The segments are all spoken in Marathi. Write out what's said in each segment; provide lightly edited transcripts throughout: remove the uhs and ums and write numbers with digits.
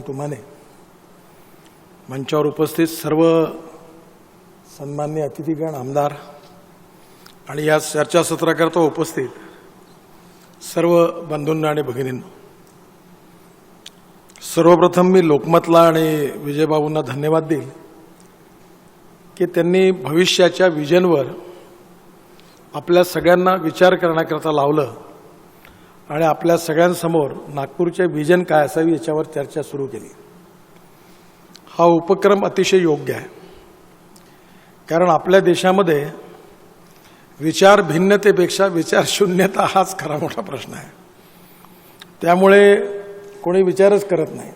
तुमाने, मंचावर उपस्थित सर्व सन्माननीय अतिथीगण, आमदार आणि या चर्चासत्राकरता उपस्थित सर्व बंधूंना आणि भगिनींना, सर्वप्रथम मी लोकमतला आणि विजयबाबूंना धन्यवाद देईल की त्यांनी भविष्याच्या विजनवर आपल्या सगळ्यांना विचार करण्याकरता लावलं आणि आपल्या सगळ्यांसमोर नागपूरचे विजन काय असावी याच्यावर चर्चा सुरू केली। हा उपक्रम अतिशय योग्य आहे, कारण आपल्या देशामध्ये विचार भिन्नतेपेक्षा विचार शून्यता हाच खरा मोठा प्रश्न आहे। त्यामुळे कोणी विचारच करत नाही।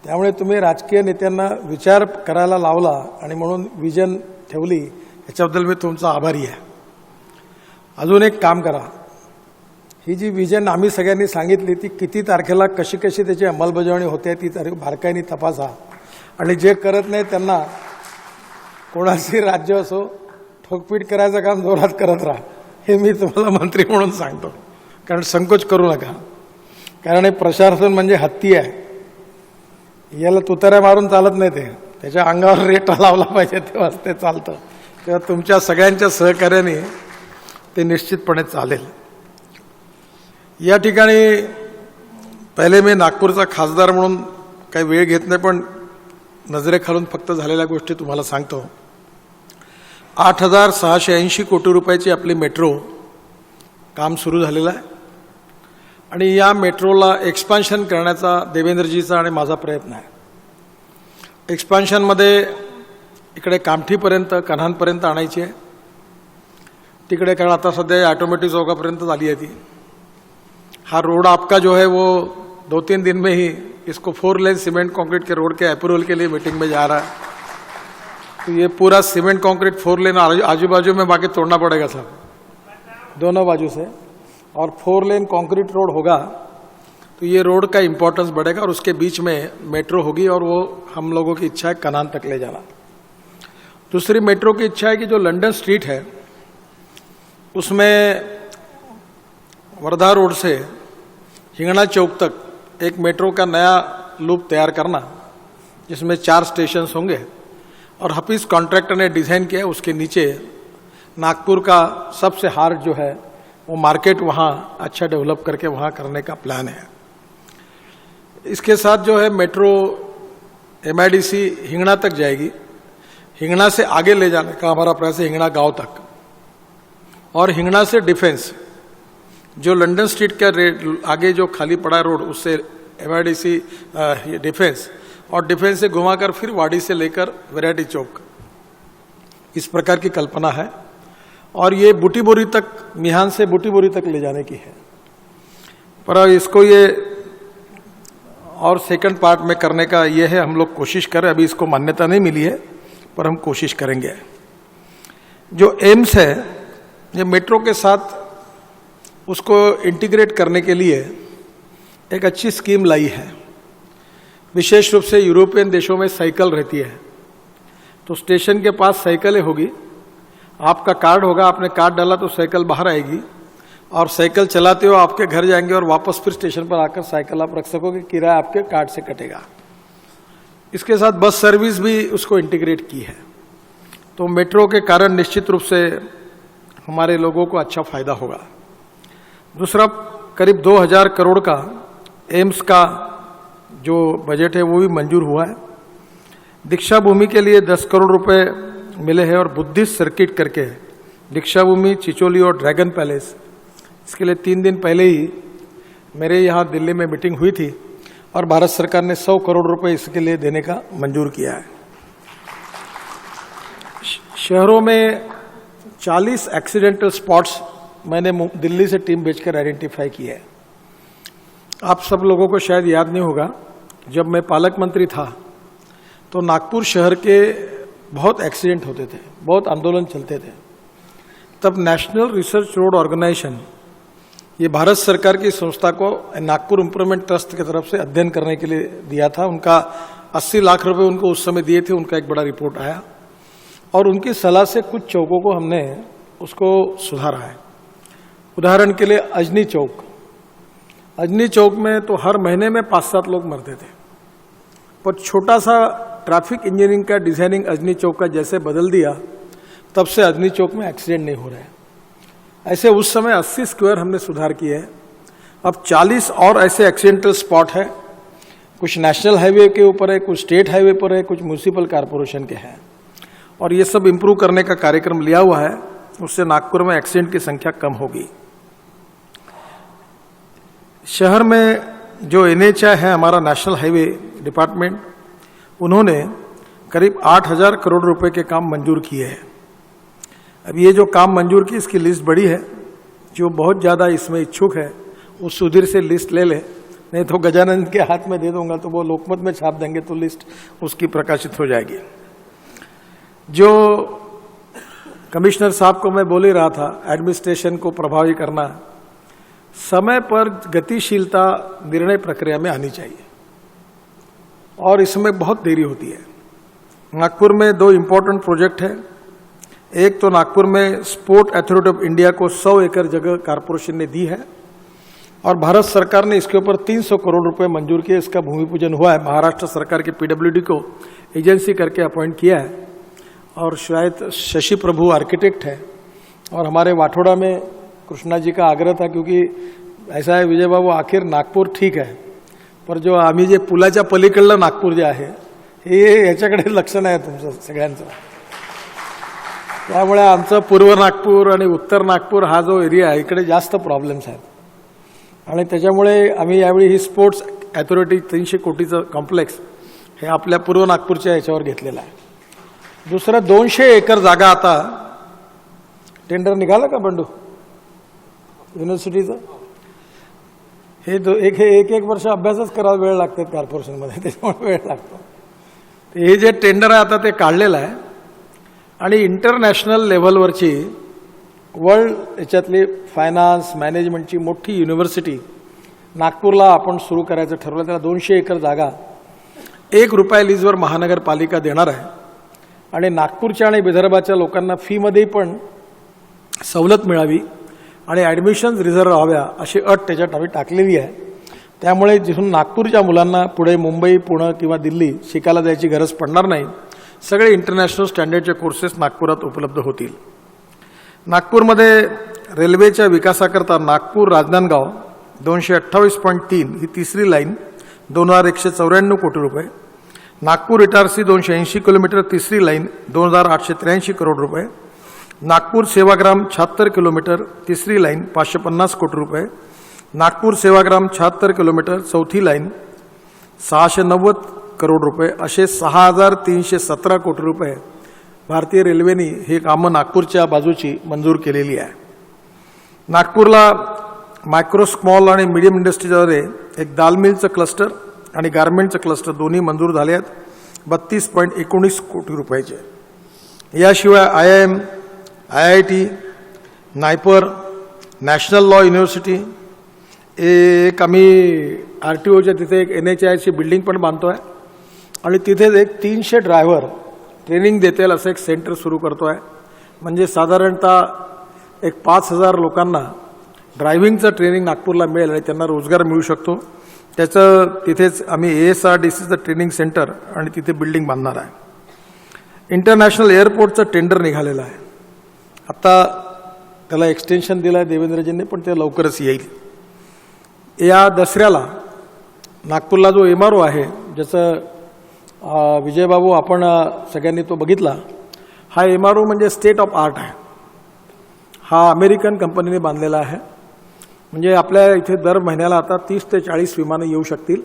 त्यामुळे तुम्ही राजकीय नेत्यांना विचार करायला लावला आणि म्हणून विजन ठेवली, याच्याबद्दल मी तुमचा आभारी आहे। अजून एक काम करा, ही जी विजन आम्ही सगळ्यांनी सांगितली ती किती तारखेला कशी कशी त्याची अंमलबजावणी होते ती तारीख बारकाईने तपासा, आणि जे करत नाही त्यांना कोणाची राज्य असो ठोकपीट करायचं काम जोरात करत राहा, हे मी तुम्हाला मंत्री म्हणून सांगतो। कारण संकोच करू नका, कारण हे प्रशासन म्हणजे हत्ती आहे, याला तुताऱ्या मारून चालत नाही, त्याच्या अंगावर रेटा लावला पाहिजे तेव्हाच ते चालतं। तेव्हा तुमच्या सगळ्यांच्या सहकार्याने ते निश्चितपणे चालेल। या ठिकाणी पहिले मी नागपूरचा खासदार म्हणून काही वेळ घेत नाही, पण नजरेखालून फक्त झालेल्या गोष्टी तुम्हाला सांगतो। 8,680 कोटी रुपयाची आपली मेट्रो काम सुरू झालेलं आहे आणि या मेट्रोला एक्सपान्शन करण्याचा देवेंद्रजीचा आणि माझा प्रयत्न आहे। एक्सपान्शनमध्ये इकडे कामठीपर्यंत कन्हानपर्यंत आणायची आहे, तिकडे कारण आता सध्या ऑटोमॅटिक चौकापर्यंत झाली आहे ती। हा रोड आपका जो है वो 2-3 दिन में ही इसको 4 लेन सीमेंट कंक्रीट के रोड के अप्रूवल के लिए मीटिंग में जा रहा है। तो ये पूरा सीमेंट कंक्रीट 4 लेन आजू बाजू में बाकी तोड़ना पड़ेगा सब, दोनों बाजू से, और 4 लेन कंक्रीट रोड होगा तो ये रोड का इम्पोर्टेंस बढ़ेगा और उसके बीच में मेट्रो होगी, और वो हम लोगों की इच्छा है कनान तक ले जाना। दूसरी मेट्रो की इच्छा है कि जो लंदन स्ट्रीट है उसमें वर्धा रोड से हिंगणा चौक तक एक मेट्रो का नया लूप तैयार करना, जिसमें 4 स्टेशन होंगे, और हफीज कॉन्ट्रैक्टर ने डिज़ाइन किया है। उसके नीचे नागपुर का सबसे हार्ट जो है वो मार्केट वहाँ अच्छा डेवलप करके वहाँ करने का प्लान है। इसके साथ जो है मेट्रो MIDC हिंगणा तक जाएगी, हिंगणा से आगे ले जाने का हमारा प्रयास है, हिंगणा गांव तक, और हिंगणा से डिफेंस जो लंदन स्ट्रीट का आगे जो खाली पड़ा रोड उससे MIDC डिफेंस, और डिफेंस से घुमाकर फिर वाड़ी से लेकर वैरायटी चौक, इस प्रकार की कल्पना है। और ये बूटीबोरी तक, मिहान से बूटीबोरी तक ले जाने की है, पर इसको ये और सेकंड पार्ट में करने का ये है, हम लोग कोशिश करें। अभी इसको मान्यता नहीं मिली है पर हम कोशिश करेंगे। जो एम्स है ये मेट्रो के साथ उसको इंटीग्रेट करने के लिए एक अच्छी स्कीम लाई है। विशेष रूप से यूरोपियन देशों में साइकिल रहती है, तो स्टेशन के पास साइकिलें होगी, आपका कार्ड होगा, आपने कार्ड डाला तो साइकिल बाहर आएगी, और साइकिल चलाते हो आपके घर जाएंगे और वापस फिर स्टेशन पर आकर साइकिल आप रख सकोगे, किराया आपके कार्ड से कटेगा। इसके साथ बस सर्विस भी उसको इंटीग्रेट की है। तो मेट्रो के कारण निश्चित रूप से हमारे लोगों को अच्छा फायदा होगा। दूसरा, करीब 2,000 करोड़ का एम्स का जो बजट है वो भी मंजूर हुआ है। दीक्षा भूमि के लिए 10 करोड़ रुपए मिले हैं, और बुद्धिस्ट सर्किट करके दीक्षा भूमि, चिचोली और ड्रैगन पैलेस, इसके लिए 3 दिन पहले ही मेरे यहाँ दिल्ली में मीटिंग हुई थी, और भारत सरकार ने 100 करोड़ रुपए इसके लिए देने का मंजूर किया है। शहरों में 40 एक्सीडेंटल स्पॉट्स मैंने दिल्ली से टीम भेजकर आइडेंटिफाई किया है। आप सब लोगों को शायद याद नहीं होगा, जब मैं पालक मंत्री था तो नागपुर शहर के बहुत एक्सीडेंट होते थे, बहुत आंदोलन चलते थे। तब नेशनल रिसर्च रोड ऑर्गेनाइजेशन, ये भारत सरकार की संस्था को नागपुर इम्प्रूवमेंट ट्रस्ट की तरफ से अध्ययन करने के लिए दिया था। उनका 80 लाख रुपए उनको उस समय दिए थे, उनका एक बड़ा रिपोर्ट आया, और उनकी सलाह से कुछ चौकों को हमने उसको सुधारा है। उदाहरण के लिए अजनी चौक में तो हर महीने में 5-7 लोग मरते थे, पर छोटा सा ट्रैफिक इंजीनियरिंग का डिजाइनिंग अजनी चौक का जैसे बदल दिया, तब से अजनी चौक में एक्सीडेंट नहीं हो रहे हैं। ऐसे उस समय 80 स्क्वायर हमने सुधार किए हैं। अब 40 और ऐसे एक्सीडेंटल स्पॉट है, कुछ नेशनल हाईवे के ऊपर है, कुछ स्टेट हाईवे पर है, कुछ म्यूनिसिपल कॉरपोरेशन के हैं, और ये सब इंप्रूव करने का कार्यक्रम लिया हुआ है। उससे नागपुर में एक्सीडेंट की संख्या कम होगी। शहर में जो NHAI है, हमारा नेशनल हाईवे डिपार्टमेंट, उन्होंने करीब 8,000 करोड़ रुपए के काम मंजूर किए हैं। अब ये जो काम मंजूर की, इसकी लिस्ट बड़ी है। जो बहुत ज़्यादा इसमें इच्छुक है वो सुधीर से लिस्ट ले ले, नहीं तो गजानंद के हाथ में दे दूंगा तो वो लोकमत में छाप देंगे तो लिस्ट उसकी प्रकाशित हो जाएगी। जो कमिश्नर साहब को मैं बोल ही रहा था, एडमिनिस्ट्रेशन को प्रभावी करना, समय पर गतिशीलता निर्णय प्रक्रिया में आनी चाहिए, और इसमें बहुत देरी होती है। नागपुर में 2 इम्पोर्टेंट प्रोजेक्ट है। एक तो नागपुर में स्पोर्ट अथॉरिटी ऑफ इंडिया को 100 एकड़ जगह कारपोरेशन ने दी है, और भारत सरकार ने इसके ऊपर 300 करोड़ रुपए मंजूर किए। इसका भूमि पूजन हुआ है। महाराष्ट्र सरकार के PWD को एजेंसी करके अपॉइंट किया है, और शायद शशि प्रभु आर्किटेक्ट है। और हमारे वाठोड़ा में कृष्णा जी का आग्रह था, क्योंकि ऐसा है विजय बाबू, आखिर नागपूर ठीक आहे, पर जो आम्ही जे पुलाच्या पलीकडलं नागपूर जे आहे हे याच्याकडे लक्ष नाही तुमचं सगळ्यांचं। त्यामुळे आमचं पूर्व नागपूर आणि उत्तर नागपूर हा जो एरिया आहे, इकडे जास्त प्रॉब्लेम्स आहेत, आणि त्याच्यामुळे आम्ही यावेळी ही स्पोर्ट्स अथॉरिटी 300 कोटीचं कॉम्प्लेक्स हे आपल्या पूर्व नागपूरच्या याच्यावर घेतलेलं आहे। दुसरं 200 एकर जागा आता टेंडर निघालं का बंडू युनिव्हर्सिटीचं? हे एक वर्ष अभ्यासच करायला वेळ लागते कॉर्पोरेशनमध्ये, त्याच्यामुळे वेळ लागतो। हे जे टेंडर आहे आता ते काढलेलं आहे, आणि इंटरनॅशनल लेव्हलवरची वर्ल्ड याच्यातली फायनान्स मॅनेजमेंटची मोठी युनिव्हर्सिटी नागपूरला आपण सुरू करायचं ठरवलं। त्याला 200 एकर जागा 1 रुपया लीजवर महानगरपालिका देणार आहे, आणि नागपूरच्या आणि विदर्भाच्या लोकांना फीमध्ये पण सवलत मिळावी आणि ॲडमिशन्स रिझर्व व्हाव्या अशी अट त्याच्यात आम्ही टाकलेली आहे। त्यामुळे जिथून नागपूरच्या मुलांना पुढे मुंबई, पुणे किंवा दिल्ली शिकायला जायची गरज पडणार नाही। सगळे इंटरनॅशनल स्टँडर्डचे कोर्सेस नागपुरात उपलब्ध होतील। नागपूरमध्ये रेल्वेच्या विकासाकरता नागपूर राजनांदगाव 228.3 ही तिसरी लाईन 2194 कोटी रुपये, नागपूर इटारसी 280 किलोमीटर तिसरी लाईन 2883 करोड रुपये, नागपूर सेवाग्राम 76 किलोमीटर तिसरी लाईन 550 कोटी रुपये, नागपूर सेवाग्राम 76 किलोमीटर चौथी लाईन 690 करोड रुपये, असे 6317 कोटी रुपये भारतीय रेल्वेने हे कामं नागपूरच्या बाजूची मंजूर केलेली आहे। नागपूरला मायक्रो स्मॉल आणि मीडियम इंडस्ट्रीद्वारे एक दाल मिलचं क्लस्टर आणि गारमेंटचं क्लस्टर दोन्ही मंजूर झाले आहेत 32.19 कोटी रुपयाचे। याशिवाय IIM, IIT, NIPER, national law university, एक आम्ही RTOच्या तिथे एक NHAIची बिल्डिंग पण बांधतोय, आणि तिथेच एक 300 ड्रायव्हर ट्रेनिंग देतील असं एक सेंटर सुरू करतोय। म्हणजे साधारणतः एक 5,000 लोकांना ड्रायव्हिंगचं ट्रेनिंग नागपूरला मिळेल आणि त्यांना रोजगार मिळू शकतो। त्याचं तिथेच आम्ही ASRDCचं ट्रेनिंग सेंटर आणि तिथे बिल्डिंग बांधणार आहे। इंटरनॅशनल एअरपोर्टचं टेंडर निघालेलं आहे, आता त्याला एक्सटेन्शन दिलं आहे देवेंद्रजींनी, पण ते लवकरच येईल। या दसऱ्याला नागपूरला जो MRO आहे, ज्याचं विजयबाबू आपण सगळ्यांनी तो बघितला, हा MRO म्हणजे स्टेट ऑफ आर्ट आहे। हा अमेरिकन कंपनीने बांधलेला आहे। म्हणजे आपल्या इथे दर महिन्याला आता 30 ते 40 विमानं येऊ शकतील,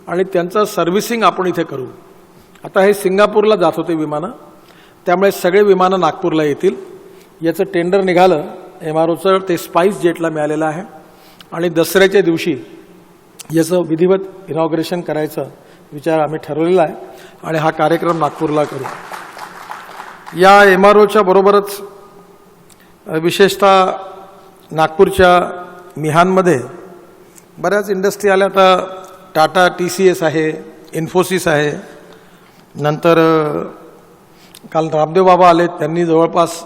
आणि त्यांचं सर्व्हिसिंग आपण इथे करू। आता हे सिंगापूरला जात होते विमानं, त्यामुळे सगळे विमानं नागपूरला येतील। याचं टेंडर निघालं MROचं, ते स्पाइस जेटला मिळालेलं आहे, आणि दसऱ्याच्या दिवशी याचं विधिवत इनॉग्रेशन करायचं विचार आम्ही ठरवलेला आहे, आणि हा कार्यक्रम नागपूरला करू। या MROच्या बरोबरच विशेषतः नागपूरच्या मिहानमध्ये बऱ्याच इंडस्ट्री आल्या। आता टाटा TCS आहे, इन्फोसिस आहे, नंतर काल रामदेव बाबा आले, त्यांनी जवळपास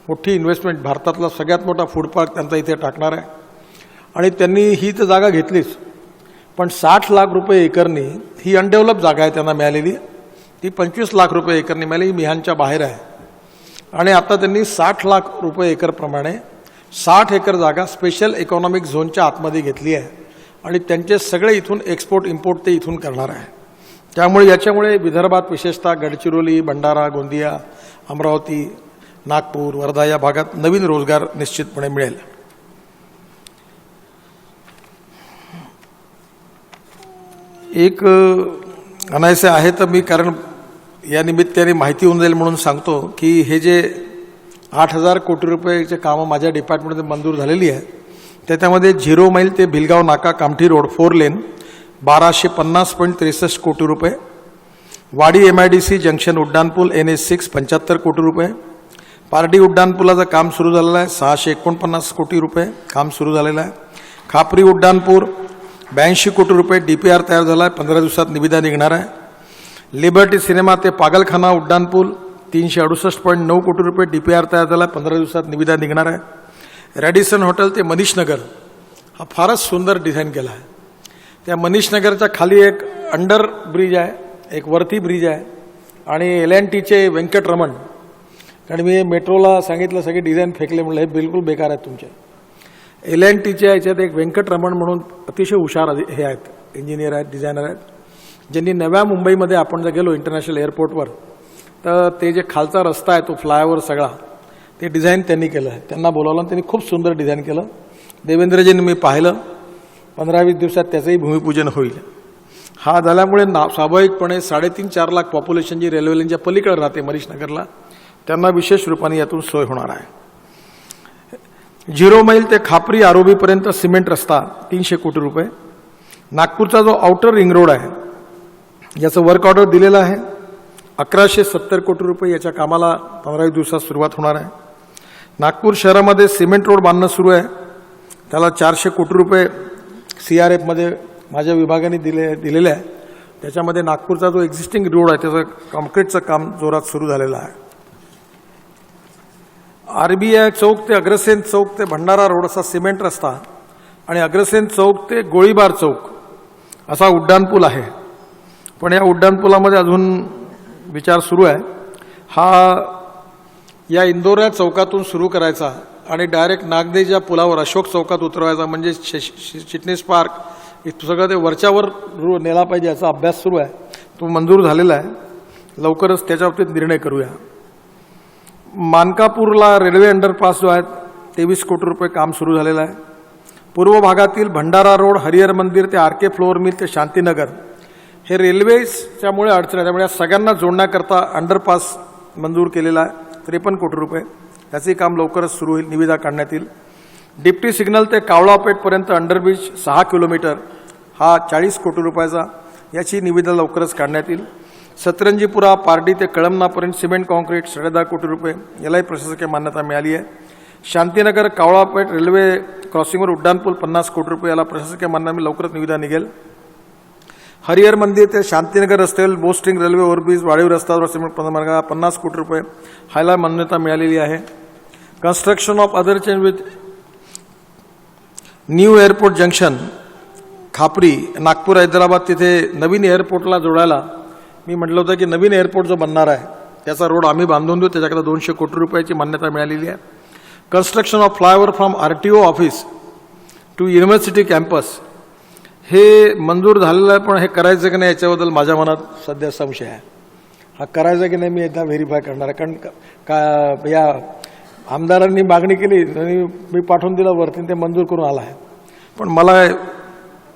मोठी इन्व्हेस्टमेंट, भारतातला सगळ्यात मोठा फूड पार्क त्यांचा इथे टाकणार आहे, आणि त्यांनी ही तर जागा घेतलीच, पण 60 लाख रुपये एकरनी ही अनडेव्हलप जागा आहे त्यांना मिळालेली, ती 25 लाख रुपये एकरनी मिळाली, ही मिहानच्या बाहेर आहे. आणि आता त्यांनी 60 लाख रुपये एकरप्रमाणे 60 एकर जागा स्पेशल इकॉनॉमिक झोनच्या आतमध्ये घेतली आहे आणि त्यांचे सगळे इथून एक्सपोर्ट इम्पोर्ट ते इथून करणार आहे. त्यामुळे याच्यामुळे विदर्भात विशेषतः गडचिरोली, भंडारा, गोंदिया, अमरावती, नागपूर, वर्धा या भागात नवीन रोजगार निश्चितपणे मिळेल. एक अनायसे आहे तर मी, कारण या निमित्ताने माहिती होऊन जाईल म्हणून सांगतो की हे जे 8,000 कोटी रुपयाचे कामं माझ्या डिपार्टमेंटमध्ये मंजूर झालेली आहे, त्याच्यामध्ये 0 मैल ते भिलगाव नाका कामठी रोड 4 लेन 1250.63 कोटी रुपये, वाडी MIDC जंक्शन उड्डाणपूल NH6 75 कोटी रुपये, पारडी उड्डाणपुलाचं काम सुरू झालेलं आहे 649 कोटी रुपये काम सुरू झालेलं आहे, खापरी उड्डाणपूल 82 कोटी रुपये DPR तयार झाला आहे, 15 दिवसात निविदा निघणार आहे. लिबर्टी सिनेमा ते पागलखाना उड्डाणपूल 368.9 कोटी रुपये DPR तयार झाला आहे, 15 दिवसात निविदा निघणार आहे. रॅडिसन हॉटेल ते मनीष नगर हा फारच सुंदर डिझाईन केला आहे. त्या मनीष नगरच्या खाली एक अंडर ब्रिज आहे, एक वरती ब्रिज आहे आणि L&Tचे व्यंकटरमण, कारण मी मेट्रोला सांगितलं सगळे डिझाईन फेकले म्हणलं हे बिलकुल बेकार आहेत तुमचे. L&Tच्या याच्यात एक व्यंकटरमण म्हणून अतिशय हुशार हे आहेत, इंजिनियर आहेत, डिझायनर आहेत, ज्यांनी नव्या मुंबईमध्ये आपण जर गेलो इंटरनॅशनल एअरपोर्टवर तर ते जे खालचा रस्ता आहे तो फ्लायओव्हर सगळा ते डिझाईन त्यांनी केलं आहे. त्यांना बोलावलं आणि त्यांनी खूप सुंदर डिझाईन केलं. देवेंद्रजींनी मी पाहिलं, 15-20 दिवसात त्याचंही भूमिपूजन होईल. हा झाल्यामुळे स्वाभाविकपणे 3.5-4 लाख पॉप्युलेशन जी रेल्वे लाईनच्या पलीकडे राहते मनीष नगरला, त्यांना विशेष रूपाने यातून सोय होणार आहे. 0 मैल ते खापरी आरोबीपर्यंत सिमेंट रस्ता 300 कोटी रुपये. नागपूरचा जो आउटर रिंग रोड आहे याचं वर्क ऑर्डर दिलेलं आहे 1170 कोटी रुपये. याच्या कामाला 15 दिवसात सुरुवात होणार आहे. नागपूर शहरामध्ये सिमेंट रोड बांधणं सुरू आहे, त्याला 400 कोटी रुपये CRF माझ्या विभागाने दिलेले आहे. त्याच्यामध्ये नागपूरचा जो एक्झिस्टिंग रोड आहे त्याचं कॉन्क्रीटचं काम जोरात सुरू झालेलं आहे. RBI चौक ते अग्रसेन चौक ते भंडारा रोड असा सिमेंट रस्ता आणि अग्रसेन चौक ते गोळीबार चौक असा उड्डाणपूल आहे. पण या उड्डाणपुलामध्ये अजून विचार सुरू आहे. हा या इंदोरा चौकातून सुरू करायचा आणि डायरेक्ट नागदेच्या पुलावर अशोक चौकात उतरवायचा, म्हणजे चिटणीस पार्क सगळं ते वरच्यावर नेला पाहिजे याचा अभ्यास सुरू आहे. तो मंजूर झालेला आहे. लवकरच त्याच्या बाबतीत निर्णय करूया. मानकापूरला रेल्वे अंडरपास जो आहे 23 कोटी रुपये काम सुरू झालेलं आहे. पूर्व भागातील भंडारा रोड, हरिहर मंदिर ते RK फ्लोअर मिल ते शांतीनगर हे रेल्वेच्यामुळे अडचण आहे, त्यामुळे या सगळ्यांना जोडण्याकरता अंडरपास मंजूर केलेला आहे 53 कोटी रुपये. त्याचे काम लवकरच सुरू होईल, निविदा काढण्यात येईल. डिप्टी सिग्नल ते कावळापेठपर्यंत अंडरब्रिज 6 किलोमीटर हा 40 कोटी रुपयाचा, याची निविदा लवकरच काढण्यात येईल. सतरंजीपुरा पारडी ते कळमनापर्यंत सिमेंट कॉन्क्रीट 10.5 कोटी रुपये, यालाही प्रशासकीय मान्यता मिळाली आहे. शांतीनगर कावळापेठ रेल्वे क्रॉसिंगवर उड्डाणपूल 50 कोटी रुपये, याला प्रशासकीय मान्यता लवकरच निविदा निघेल. हरिहर मंदिर ते शांतीनगर रस्त्यावर बोस्टिंग रेल्वे ओव्हरब्रिज वाढीव रस्त्यावर सिमेंट मार्ग 50 कोटी रुपये, ह्याला मान्यता मिळालेली आहे. Construction of other change with new airport junction Khapri Nagpur Hyderabad, तिथे नवीन एअरपोर्टला जोडायला मी म्हटलं होतं की नवीन एअरपोर्ट जो बनणार आहे त्याचा रोड आम्ही बांधून देऊ, त्याच्याकडे 200 कोटी रुपयाची मान्यता मिळालेली आहे. Construction of flyover from RTO office to university campus हे मंजूर झालेलं आहे, पण हे करायचं की नाही याच्याबद्दल माझ्या मनात सध्या संशय आहे. हा करायचं की नाही मी एकदा व्हेरीफाय करणार आहे, कारण का या आमदारांनी मागणी केली आणि मी पाठवून दिलं वरती, ते मंजूर करून आला आहे. पण मला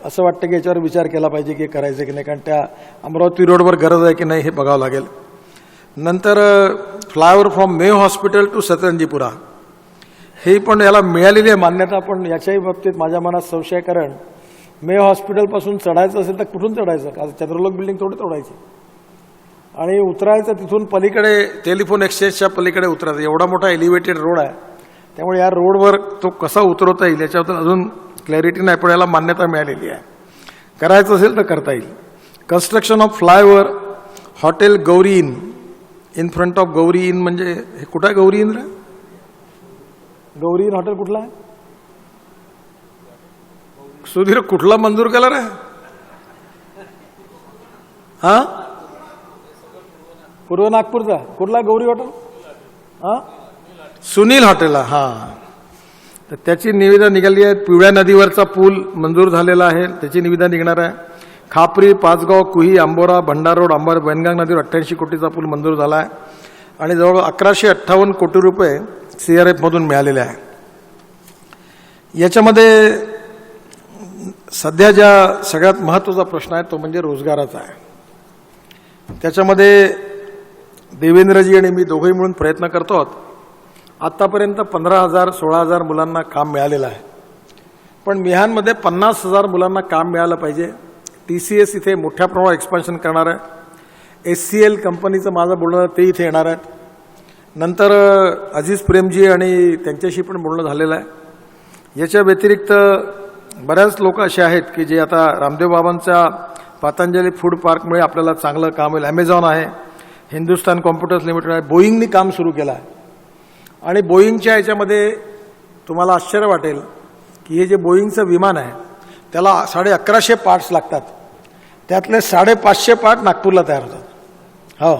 असं वाटतं की याच्यावर विचार केला पाहिजे की करायचं की नाही, कारण त्या अमरावती रोडवर गरज आहे की नाही हे बघावं लागेल. नंतर flyover from Mayo hospital to Satranjipura हे पण याला मिळालेली आहे मान्यता, पण याच्याही बाबतीत माझ्या मनात संशय, कारण मेयो हॉस्पिटलपासून चढायचं असेल तर कुठून चढायचं, का चंद्रलोक बिल्डिंग थोडी तोडायची आणि उतरायचं तिथून पलीकडे टेलिफोन एक्सचेंजच्या पलीकडे उतरायचं. एवढा मोठा एलिव्हेटेड रोड आहे, त्यामुळे या रोडवर तो कसा उतरवता येईल याच्याबद्दल अजून क्लॅरिटी नाही, पण याला मान्यता मिळालेली आहे. करायचं असेल तर करता येईल. Construction of flyover hotel Gauri in front of Gauri in, म्हणजे हे कुठं आहे Gauri in? Gauri in hotel कुठला आहे? सुधीर कुठला मंजूर केला रे? हां, पूर्व नागपूरचा कुठला गौरी हॉटेल? हां, सुनील हॉटेल. हां, तर त्याची निविदा निघाली आहे. पिवळ्या नदीवरचा पूल मंजूर झालेला आहे, त्याची निविदा निघणार आहे. खापरी, पाचगाव, कुही, आंबोरा, भंडार रोड, वैनगंगा नदीवर 88 कोटीचा पूल मंजूर झाला आहे आणि जवळ 1158 कोटी रुपये CRF मधून मिळालेले आहे. याच्यामध्ये सध्या ज्या सगळ्यात महत्त्वाचा प्रश्न आहे तो म्हणजे रोजगाराचा आहे. त्याच्यामध्ये देवेंद्रजी आणि मी दोघंही मिळून प्रयत्न करतो आहोत. आत्तापर्यंत 15,000 16,000 मुलांना काम मिळालेलं आहे, पण मिहानमध्ये 50,000 मुलांना काम मिळालं पाहिजे. TCS इथे मोठ्या प्रमाणावर एक्सपान्शन करणार आहे. SCL कंपनीचं माझं बोलणं ते इथे येणार आहेत. नंतर अजीज प्रेमजी आणि त्यांच्याशी पण बोलणं झालेलं आहे. याच्या व्यतिरिक्त बऱ्याच लोक असे आहेत की जे आता रामदेव बाबांच्या पतंजली फूड पार्कमुळे आपल्याला चांगलं काम होईल. ॲमेझॉन आहे, हिंदुस्तान कॉम्प्युटर्स लिमिटेड आहे, बोईंगनी काम सुरू केलं आहे. आणि बोईंगच्या याच्यामध्ये तुम्हाला आश्चर्य वाटेल की हे जे बोईंगचं विमान आहे त्याला 1150 पार्ट्स लागतात, त्यातले 550 पार्ट नागपूरला तयार होतात. हो,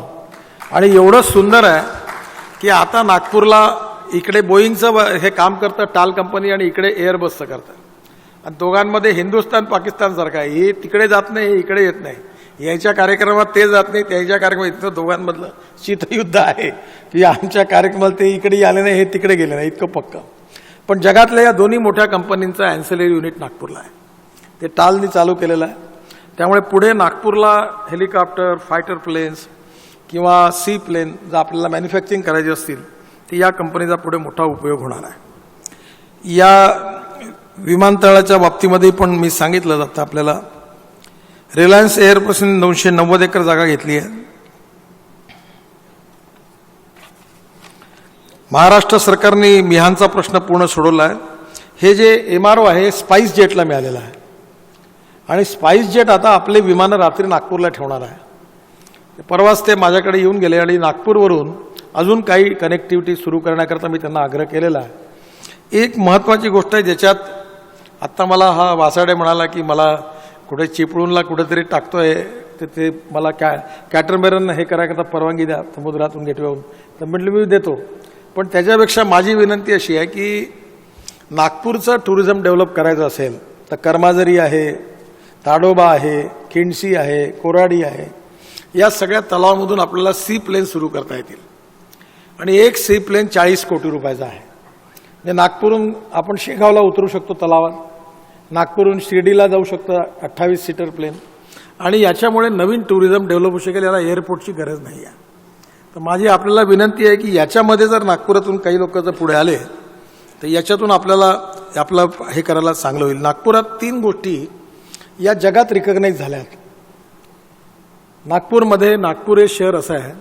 आणि एवढं सुंदर आहे की आता नागपूरला इकडे बोईंगचं हे काम करतं टाल कंपनी आणि इकडे एअरबसचं करतं. आणि दोघांमध्ये हिंदुस्तान पाकिस्तानसारखं आहे. हे तिकडे जात नाही, हे इकडे येत नाही. याच्या कार्यक्रमात ते जात नाही, त्याच्या कार्यक्रमात इथं दोघांमधलं शीतयुद्ध आहे की आमच्या कार्यक्रमात ते इकडे आले नाही, हे तिकडे गेले नाही, इतकं पक्का. पण जगातल्या या दोन्ही मोठ्या कंपनींचं ॲन्सिलरी युनिट नागपूरला आहे, ते टालनी चालू केलेलं आहे. त्यामुळे पुढे नागपूरला हेलिकॉप्टर, फायटर प्लेन्स किंवा सी प्लेन जर आपल्याला मॅन्युफॅक्चरिंग करायची असतील तर या कंपनीचा पुढे मोठा उपयोग होणार आहे. या विमानतळाच्या बाबतीमध्ये पण मी सांगितलं जातं आपल्याला, रिलायन्स एअरपासून 990 एकर जागा घेतली आहे. महाराष्ट्र सरकारने मिहानचा प्रश्न पूर्ण सोडवला आहे. हे जे MRO आहे स्पाइस जेटला मिळालेलं आहे आणि स्पाइस जेट आता आपले विमानं रात्री नागपूरला ठेवणार आहे. परवाच ते माझ्याकडे येऊन गेले आणि नागपूरवरून अजून काही कनेक्टिव्हिटी सुरू करण्याकरता मी त्यांना आग्रह केलेला आहे. एक महत्त्वाची गोष्ट आहे ज्याच्यात आत्ता मला हा वासाडे म्हणाला की मला कुठे चिपळूणला कुठेतरी टाकतोय तर ते मला कॅटरमेरन हे करायकरता परवानगी द्या समुद्रातून गेटवेहून, तर म्हटलं मी देतो. पण त्याच्यापेक्षा माझी विनंती अशी आहे की नागपूरचं टुरिझम डेव्हलप करायचं असेल तर कर्माझरी आहे, ताडोबा आहे, खिंडसी आहे, कोराडी आहे, या सगळ्या तलावामधून आपल्याला सी प्लेन सुरू करता येतील. आणि एक सी प्लेन 40 कोटी रुपयाचा आहे. म्हणजे नागपूरहून आपण शेगावला उतरू शकतो तलावात, नागपूरहून शिर्डीला जाऊ शकतो 28 सीटर प्लेन, आणि याच्यामुळे नवीन टुरिझम डेव्हलप होऊ शकेल. याला एअरपोर्टची गरज नाही आहे. तर माझी आपल्याला विनंती आहे की याच्यामध्ये जर नागपुरातून काही लोक जर पुढे आले तर याच्यातून आपल्याला आपलं हे करायला चांगलं होईल. नागपुरात 3 गोष्टी या जगात रिकग्नाइज झाल्या आहेत. नागपूरमध्ये, नागपूर हे शहर असं आहे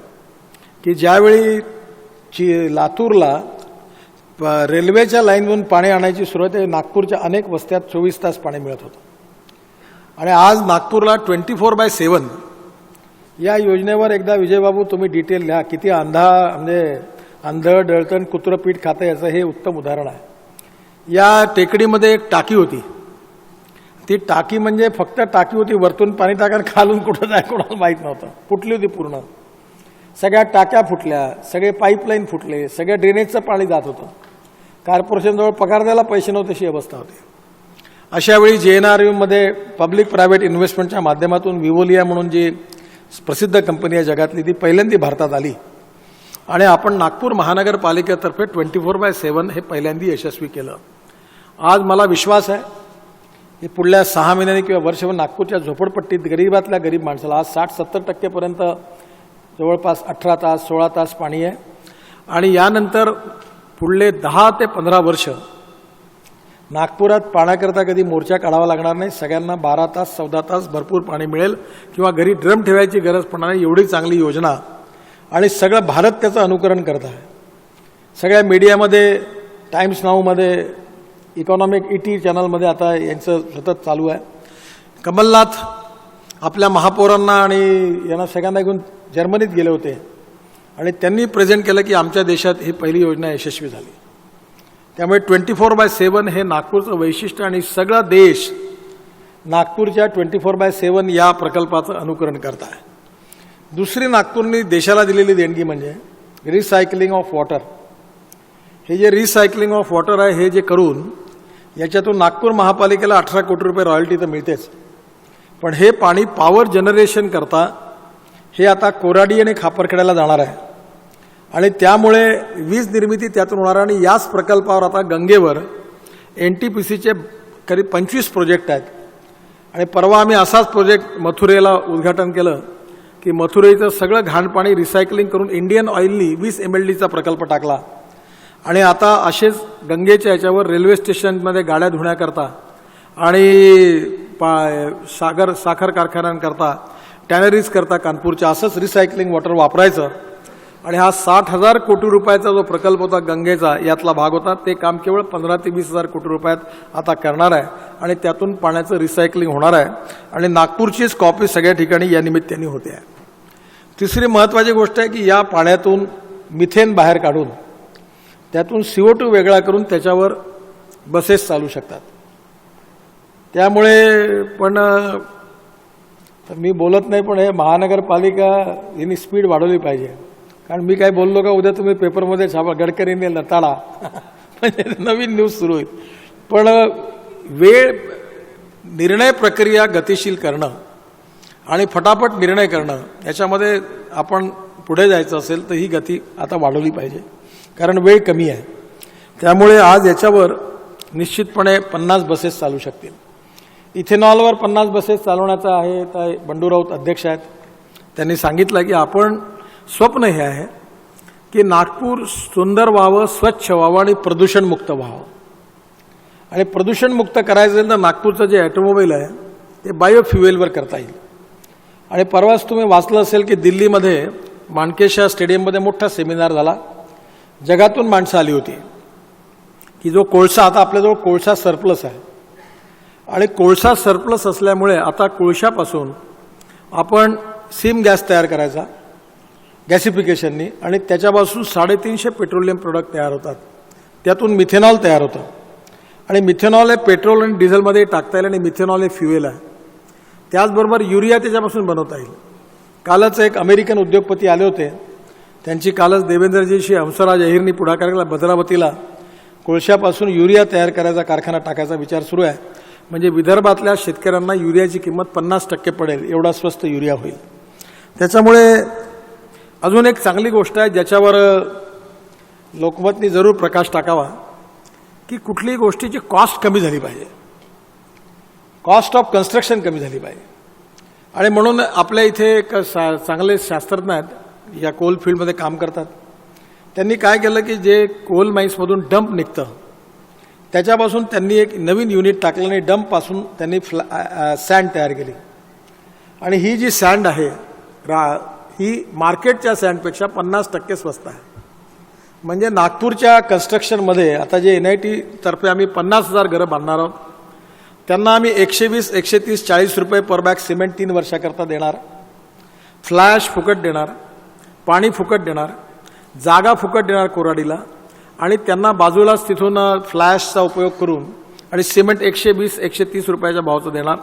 की ज्यावेळी लातूरला रेल्वेच्या लाईनवरून पाणी आणायची सुरुवात आहे, नागपूरच्या अनेक वस्त्यात 24 तास पाणी मिळत होतं. आणि आज नागपूरला 24/7 या योजनेवर एकदा विजयबाबू तुम्ही डिटेल लिहा. किती म्हणजे अंधळ डळतण कुत्रं पीठ खातं याचं हे उत्तम उदाहरण आहे. या टेकडीमध्ये एक टाकी होती. ती टाकी म्हणजे फक्त टाकी होती, वरतून पाणी टाकायला खालून कुठं जाय कोणाला माहीत नव्हतं. फुटली होती पूर्ण, सगळ्या टाक्या फुटल्या, सगळे पाईपलाईन फुटले, सगळ्या ड्रेनेजचं पाणी जात होतं. कॉर्पोरेशनजवळ पगार द्यायला पैसे नव्हते अशी अवस्था होती. अशावेळी JNRUमध्ये पब्लिक प्रायव्हेट इन्व्हेस्टमेंटच्या माध्यमातून विवोलिया म्हणून जी प्रसिद्ध कंपनी आहे जगातली, ती पहिल्यांदा भारतात आली आणि आपण नागपूर महानगरपालिकेतर्फे 24/7 हे पहिल्यांदा यशस्वी केलं. आज मला विश्वास आहे की पुढल्या 6 महिन्यांनी किंवा वर्षभर नागपूरच्या झोपडपट्टीत गरीबातल्या गरीब माणसाला आज 60-70% जवळपास 18 तास 16 तास पाणी आहे. आणि यानंतर पुढले 10 ते 15 वर्ष नागपुरात पाण्याकरता कधी मोर्चा काढावा लागणार नाही. सगळ्यांना 12 तास 14 तास भरपूर पाणी मिळेल किंवा घरी ड्रम ठेवायची गरज पडणार नाही. एवढी चांगली योजना आणि सगळं भारत त्याचं अनुकरण करत आहे. सगळ्या मीडियामध्ये, टाइम्स नाऊमध्ये, इकॉनॉमिक ET चॅनलमध्ये आता यांचं सतत चालू आहे. कमलनाथ आपल्या महापौरांना आणि यांना सगळ्यांना घेऊन जर्मनीत गेले होते आणि त्यांनी प्रेझेंट केलं की आमच्या देशात ही पहिली योजना यशस्वी झाली. त्यामुळे 24/7 हे नागपूरचं वैशिष्ट्य आणि सगळा देश नागपूरच्या 24/7 या प्रकल्पाचं अनुकरण करत आहे. दुसरी नागपूरनी देशाला दिलेली देणगी म्हणजे रिसायकलिंग ऑफ वॉटर. हे जे रिसायकलिंग ऑफ वॉटर आहे हे जे करून याच्यातून नागपूर महापालिकेला 18 कोटी रुपये रॉयल्टी तर मिळतेच, पण हे पाणी पॉवर जनरेशन करता हे आता कोराडी आणि खापरखेड्याला जाणार आहे आणि त्यामुळे वीज निर्मिती त्यातून होणार आहे. आणि याच प्रकल्पावर आता गंगेवर NTPCचे करीब 25 प्रोजेक्ट आहेत. आणि परवा आम्ही असाच प्रोजेक्ट मथुरेला उद्घाटन केलं की मथुरेचं सगळं घाणपाणी रिसायकलिंग करून इंडियन ऑइलनी 20 MLDचा प्रकल्प टाकला. आणि आता असेच गंगेच्या याच्यावर रेल्वे स्टेशनमध्ये गाड्या धुण्याकरता आणि साखर कारखान्यांकरता टॅनरीज करता कानपूरच्या असंच रिसायकलिंग वॉटर वापरायचं. आणि हा 60,000 कोटी रुपयाचा जो प्रकल्प होता गंगेचा यातला भाग होता, ते काम केवळ 15 ते 20,000 कोटी रुपयात आता करणार आहे आणि त्यातून पाण्याचं रिसायकलिंग होणार आहे. आणि नागपूरचीच कॉपी सगळ्या ठिकाणी या निमित्ताने होते आहे. तिसरी महत्त्वाची गोष्ट आहे की या पाण्यातून मिथेन बाहेर काढून त्यातून CO2 वेगळा करून त्याच्यावर बसेस चालू शकतात. त्यामुळे पण मी बोलत नाही, पण हे महानगरपालिका यांनी स्पीड वाढवली पाहिजे. कारण मी काय बोललो का उद्या तुम्ही पेपरमध्ये छापा गडकरींनी लताडा म्हणजे नवीन न्यूज सुरू होईल. पण वेळ निर्णय प्रक्रिया गतिशील करणं आणि फटाफट निर्णय करणं याच्यामध्ये आपण पुढे जायचं असेल तर ही गती आता वाढवली पाहिजे, कारण वेळ कमी आहे. त्यामुळे आज याच्यावर निश्चितपणे 50 बसेस चालू शकतील. इथेनॉलवर 50 बसेस चालवण्याचा आहे. तर बंडू राऊत अध्यक्ष आहेत, त्यांनी सांगितलं की आपण स्वप्न हे आहे की नागपूर सुंदर व्हावं, स्वच्छ व्हावं आणि प्रदूषणमुक्त व्हावं. आणि प्रदूषणमुक्त करायचं असेल तर नागपूरचं जे ऑटोमोबाईल आहे ते बायोफ्युएलवर करता येईल. आणि परवाच तुम्ही वाचलं असेल की दिल्लीमध्ये माणकेशा स्टेडियममध्ये मोठा सेमिनार झाला. जगातून माणसं आली होती की जो कोळसा, आता आपल्याजवळ कोळसा सरप्लस आहे आणि कोळसा सरप्लस असल्यामुळे आता कोळशापासून आपण सीम गॅस तयार करायचा गॅसिफिकेशननी आणि त्याच्यापासून 350 पेट्रोलियम प्रोडक्ट तयार होतात. त्यातून मिथेनॉल तयार होतं आणि मिथेनॉल हे पेट्रोल आणि डिझेलमध्ये टाकता येईल आणि मिथेनॉल हे फ्युएल आहे. त्याचबरोबर युरिया त्याच्यापासून बनवता येईल. कालच एक अमेरिकन उद्योगपती आले होते, त्यांची कालच देवेंद्रजीशी हंसराज अहिरनी पुढाकार केला. भद्रावतीला कोळशापासून युरिया तयार करायचा कारखाना टाकायचा विचार सुरू आहे. म्हणजे विदर्भातल्या शेतकऱ्यांना युरियाची किंमत 50% पडेल, एवढा स्वस्त युरिया होईल. त्याच्यामुळे अजून एक चांगली गोष्ट आहे ज्याच्यावर लोकमतनी जरूर प्रकाश टाकावा की कुठलीही गोष्टीची कॉस्ट कमी झाली पाहिजे, कॉस्ट ऑफ कन्स्ट्रक्शन कमी झाली पाहिजे. आणि म्हणून आपल्या इथे एक चांगले शास्त्रज्ञ आहेत, या कोल फील्डमध्ये काम करतात. त्यांनी काय केलं की जे कोल माईन्समधून डंप निघतं त्याच्यापासून त्यांनी एक नवीन युनिट टाकलं आणि डंपपासून त्यांनी सँड तयार केली. आणि ही जी सँड आहे ही मार्केटच्या सँडपेक्षा 50% स्वस्त आहे. म्हणजे नागपूरच्या कन्स्ट्रक्शनमध्ये आता जे NIT तर्फे आम्ही 50,000 घरं बांधणार आहोत त्यांना आम्ही 120, 130, 40 रुपये पर बॅग सिमेंट 3 वर्षाकरता देणार. फ्लॅश फुकट देणार, पाणी फुकट देणार, जागा फुकट देणार कोराडीला. आणि त्यांना बाजूलाच तिथून फ्लॅशचा उपयोग करून आणि सिमेंट 120, 130 रुपयाच्या भावाचं देणार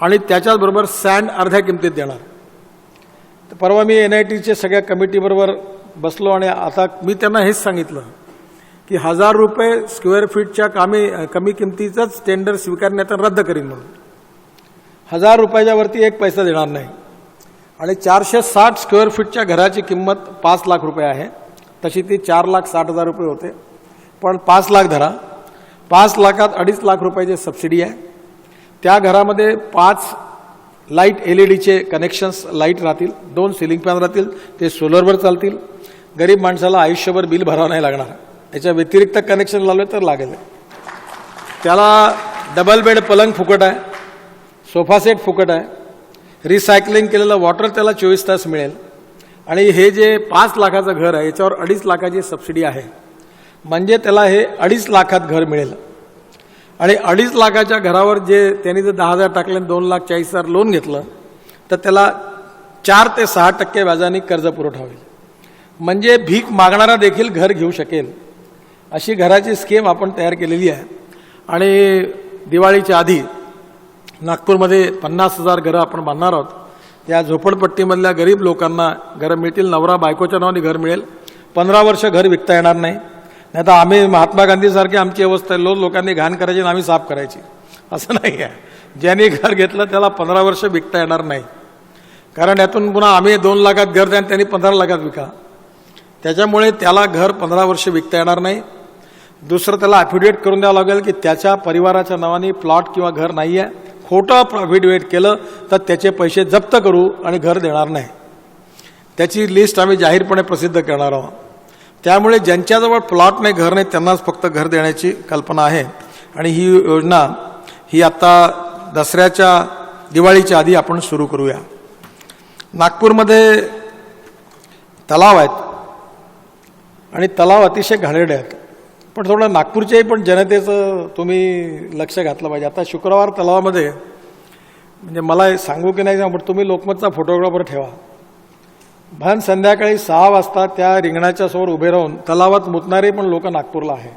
आणि त्याच्याचबरोबर सँड अर्ध्या किमतीत देणार. तर परवा मी NITच्या सगळ्या कमिटीबरोबर बसलो आणि आता मी त्यांना हेच सांगितलं की 1000 रुपये स्क्वेअर फीटच्या कमी किमतीचंच टेंडर स्वीकारण्यात रद्द करीन म्हणून. 1000 रुपयाच्या वरती 1 पैसा देणार नाही. आणि 460 स्क्वेअर फीटच्या घराची किंमत 5 लाख रुपये आहे, तशी ती 4,60,000 रुपये होते. पण 5 लाख धरा, 5 लाखात 2.5 लाख रुपयाची सबसिडी आहे. त्या घरामध्ये 5 लाईट LEDचे कनेक्शन्स लाईट राहतील, 2 सिलिंग फॅन राहतील, ते सोलरवर चालतील. गरीब माणसाला आयुष्यभर बिल भरावं नाही लागणार. याच्या व्यतिरिक्त कनेक्शन लावलं तर लागेल. त्याला डबल बेड पलंग फुकट आहे, सोफा सेट फुकट आहे, रिसायकलिंग केलेलं वॉटर त्याला 24 तास मिळेल. आणि हे जे 5 लाखाचं घर आहे याच्यावर 2.5 लाखाची सबसिडी आहे. म्हणजे त्याला हे 2.5 लाखात घर मिळेल. आणि 2.5 लाखाच्या घरावर जे त्यांनी जर 10,000 टाकले 2,40,000 लोन घेतलं तर त्याला 4 ते 6% व्याजाने कर्ज पुरवठा होईल. म्हणजे भीक मागणारा देखील घर घेऊ शकेल अशी घराची स्कीम आपण तयार केलेली आहे. आणि दिवाळीच्या आधी नागपूरमध्ये 50,000 घरं आपण बांधणार आहोत. या झोपडपट्टीमधल्या गरीब लोकांना घरं मिळतील, नवरा बायकोच्या नावाने घर मिळेल, 15 वर्ष घर विकता येणार नाही. नाही तर आम्ही महात्मा गांधीसारखी आमची अवस्था आहे, लोकांनी घाण करायची आणि आम्ही साफ करायची, असं नाही आहे. ज्यांनी घर घेतलं त्याला 15 वर्ष विकता येणार नाही, कारण यातून पुन्हा आम्ही 2 लाखात घर द्या आणि त्यांनी 15 लाखात विका. त्याच्यामुळे त्याला घर 15 वर्ष विकता येणार नाही. दुसरं, त्याला ॲफिडेविट करून द्यावं लागेल की त्याच्या परिवाराच्या नावाने प्लॉट किंवा घर नाही आहे. खोटं ॲफिडेविट केलं तर त्याचे पैसे जप्त करू आणि घर देणार नाही. त्याची लिस्ट आम्ही जाहीरपणे प्रसिद्ध करणार आहोत. त्यामुळे ज्यांच्याजवळ प्लॉट नाही, घर नाही, त्यांनाच फक्त घर देण्याची कल्पना आहे. आणि ही योजना ही आता दसऱ्याच्या दिवाळीच्या आधी आपण सुरू करूया. नागपूरमध्ये तलाव आहेत आणि तलाव अतिशय घाणेरडे आहेत, पण थोडं नागपूरच्याही पण जनतेचं तुम्ही लक्ष घातलं पाहिजे. आता शुक्रवार तलावामध्ये, म्हणजे मला सांगू की नाही पण तुम्ही लोकमतचा फोटोग्राफर ठेवा, भान संध्याकाळी 6 वाजता त्या रिंगणाच्या समोर उभे राहून तलावात मुतणारे पण लोक नागपूरला आहे.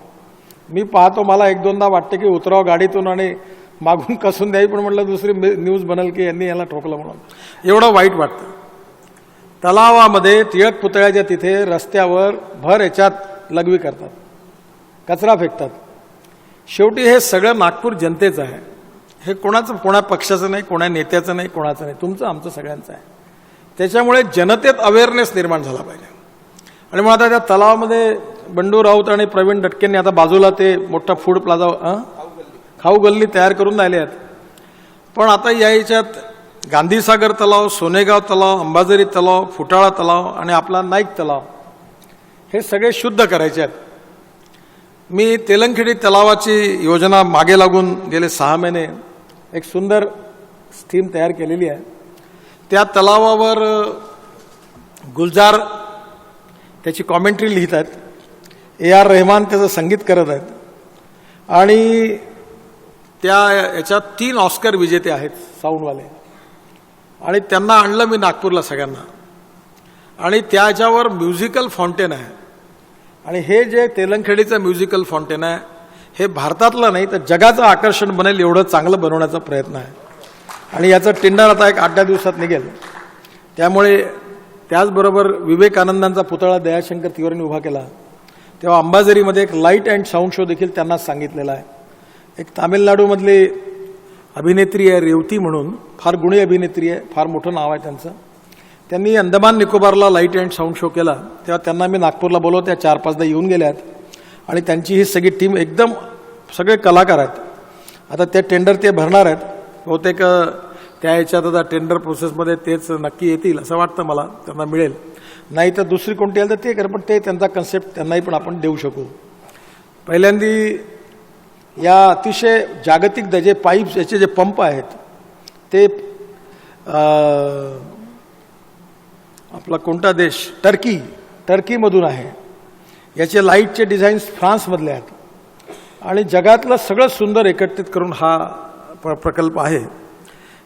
मी पाहतो, मला 1-2दा वाटते की उतराव गाडीतून आणि मागून कसून द्यावी, पण म्हटलं दुसरी न्यूज बनेल की यांनी याला ठोकलं म्हणून. एवढं वाईट वाटतं. तलावामध्ये टिळक पुतळ्याच्या तिथे रस्त्यावर भर याच्यात लघवी करतात, कचरा फेकतात. शेवटी हे सगळं नागपूर जनतेचं आहे. हे कोणा पक्षाचं नाही, कोणा नेत्याचं नाही, कोणाचं नाही, तुमचं आमचं सगळ्यांचं आहे. त्याच्यामुळे जनतेत अवेअरनेस निर्माण झाला पाहिजे. आणि मग आता त्या तलावामध्ये बंडू राऊत आणि प्रवीण दटकेंनी आता बाजूला ते मोठा फूड प्लाझा, खाऊ गल्ली तयार करून राहिले आहेत. पण आता याच्यात गांधीसागर तलाव, सोनेगाव तलाव, अंबाझरी तलाव, फुटाळा तलाव आणि आपला नाईक तलाव हे सगळे शुद्ध करायचे आहेत. मी तेलंगखेडी तलावाची योजना मागे लागून गेले 6 महिने एक सुंदर स्कीम तयार केलेली आहे. त्या तलावावर गुलजार त्याची कॉमेंट्री लिहित आहेत, AR रहमान त्याचं संगीत करत आहेत, आणि त्या याच्यात 3 ऑस्कर विजेते आहेत साऊंडवाले, आणि त्यांना आणलं मी नागपूरला सगळ्यांना. आणि त्याच्यावर म्युझिकल फाउंटेन आहे. आणि हे जे तेलंगखेडीचं म्युझिकल फाउंटेन आहे हे भारतातलं नाही तर जगाचं आकर्षण बनेल एवढं चांगलं बनवण्याचा प्रयत्न आहे. आणि याचं टेंडर आता एक 8-10 दिवसात निघेल. त्यामुळे त्याचबरोबर विवेकानंदांचा पुतळा दयाशंकर तिवारींनी उभा केला, तेव्हा अंबाझरीमध्ये एक लाईट अँड साऊंड शो देखील त्यांना सांगितलेला आहे. एक तामिळनाडूमधली अभिनेत्री आहे रेवती म्हणून, फार गुणी अभिनेत्री आहे, फार मोठं नाव आहे त्यांचं. त्यांनी अंदमान निकोबारला लाईट अँड साऊंड शो केला, तेव्हा त्यांना मी नागपूरला बोलवतो. त्या 4-5दा येऊन गेल्या आहेत आणि त्यांची ही सगळी टीम एकदम सगळे कलाकार आहेत. आता ते टेंडर ते भरणार आहेत. बहुतेक त्या याच्यात आता टेंडर प्रोसेसमध्ये तेच नक्की येतील असं वाटतं मला, त्यांना मिळेल. नाही तर दुसरी कोणती आली तर ते कर, पण ते त्यांचा कन्सेप्ट त्यांनाही पण आपण देऊ शकू. पहिल्यांदी या अतिशय जागतिक जे पाईप्स याचे जे पंप आहेत ते आपला कोणता देश, टर्कीमधून आहे. याचे लाईटचे डिझाईन्स फ्रान्समधले आहेत. आणि जगातलं सगळं सुंदर एकत्रित करून हा प्रकल्प आहे.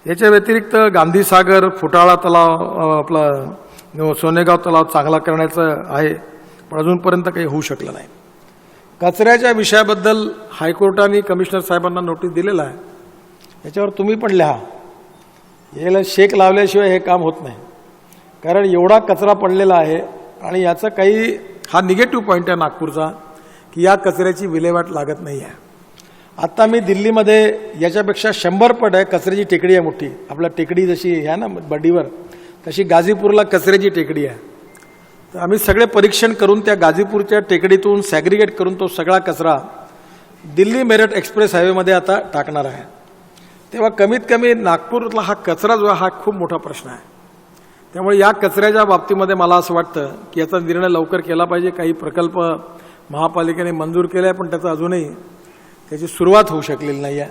याच्या व्यतिरिक्त गांधीसागर, फुटाळा तलाव, आपला सोनेगाव तलाव चांगला करण्याचं आहे, पण अजूनपर्यंत काही होऊ शकलं नाही. कचऱ्याच्या विषयाबद्दल हायकोर्टाने कमिशनर साहेबांना नोटीस दिलेला आहे. याच्यावर तुम्ही पण लिहा. याला शेक लावल्याशिवाय हे काम होत नाही, कारण एवढा कचरा पडलेला आहे. आणि याचं काही, हा निगेटिव्ह पॉईंट आहे नागपूरचा, की या कचऱ्याची विल्हेवाट लागत नाही आहे. आता मी दिल्लीमध्ये याच्यापेक्षा 100 पट आहे कचऱ्याची टेकडी आहे मोठी. आपल्या टेकडी जशी आहे ना बडीवर, तशी गाझीपूरला कचऱ्याची टेकडी आहे. तर आम्ही सगळे परीक्षण करून त्या गाझीपूरच्या टेकडीतून सॅग्रिगेट करून तो सगळा कचरा दिल्ली मेरठ एक्सप्रेस हायवेमध्ये आता टाकणार आहे. तेव्हा कमीत कमी नागपूरला हा कचरा जो आहे हा खूप मोठा प्रश्न आहे. त्यामुळे या कचऱ्याच्या बाबतीमध्ये मला असं वाटतं की याचा निर्णय लवकर केला पाहिजे. काही प्रकल्प महापालिकेने मंजूर केले आहे, पण त्याचा अजूनही त्याची सुरुवात होऊ शकलेली नाही आहे.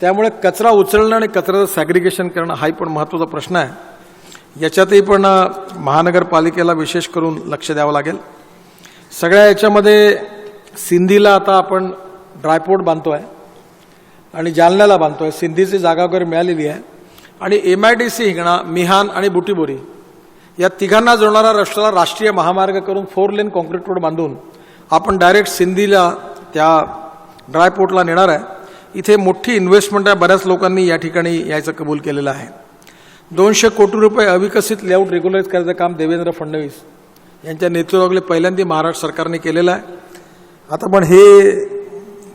त्यामुळे कचरा उचलणं आणि कचऱ्याचं सॅग्रिगेशन करणं हाही पण महत्त्वाचा प्रश्न आहे. याच्यातही पण महानगरपालिकेला विशेष करून लक्ष द्यावं लागेल. सगळ्या याच्यामध्ये सिंधीला आता आपण ड्रायपोर्ट बांधतो आहे आणि जालन्याला बांधतो आहे. सिंधीची जागा वगैरे मिळालेली आहे. आणि MIDC हिंगणा, मिहान आणि बुटीबोरी या तिघांना जोडणारा रस्त्याला राष्ट्रीय महामार्ग करून 4 लेन कॉन्क्रीट रोड बांधून आपण डायरेक्ट सिंधीला त्या ड्रायपोर्टला नेणार आहे. इथे मोठी इन्व्हेस्टमेंट आहे. बऱ्याच लोकांनी या ठिकाणी यायचं कबूल केलेलं आहे. 200 कोटी रुपये अविकसित लेआउट रेग्युलराइज करायचं काम देवेंद्र फडणवीस यांच्या नेतृत्वाखाली पहिल्यांदा महाराष्ट्र सरकारने केलेलं आहे. आता पण हे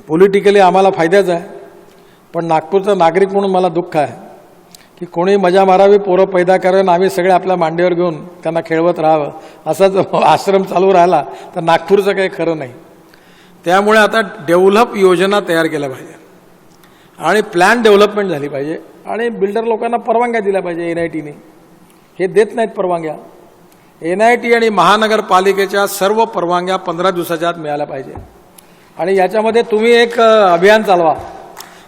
पॉलिटिकली आम्हाला फायद्याचं आहे, पण नागपूरचा नागरिक म्हणून मला दुःख आहे की कोणी मजा मारावी, पोरं पैदा करावे, आम्ही सगळे आपल्या मांडीवर घेऊन त्यांना खेळवत राहावं असाच आश्रम चालू राहिला तर नागपूरचं काही खरं नाही. त्यामुळे आता डेव्हलप योजना तयार केल्या पाहिजे आणि प्लॅन डेव्हलपमेंट झाली पाहिजे आणि बिल्डर लोकांना परवानग्या दिल्या पाहिजे. NITने हे देत नाहीत परवानग्या. NIT आणि महानगरपालिकेच्या सर्व परवानग्या 15 दिवसाच्या आत मिळाल्या पाहिजे. आणि याच्यामध्ये तुम्ही एक अभियान चालवा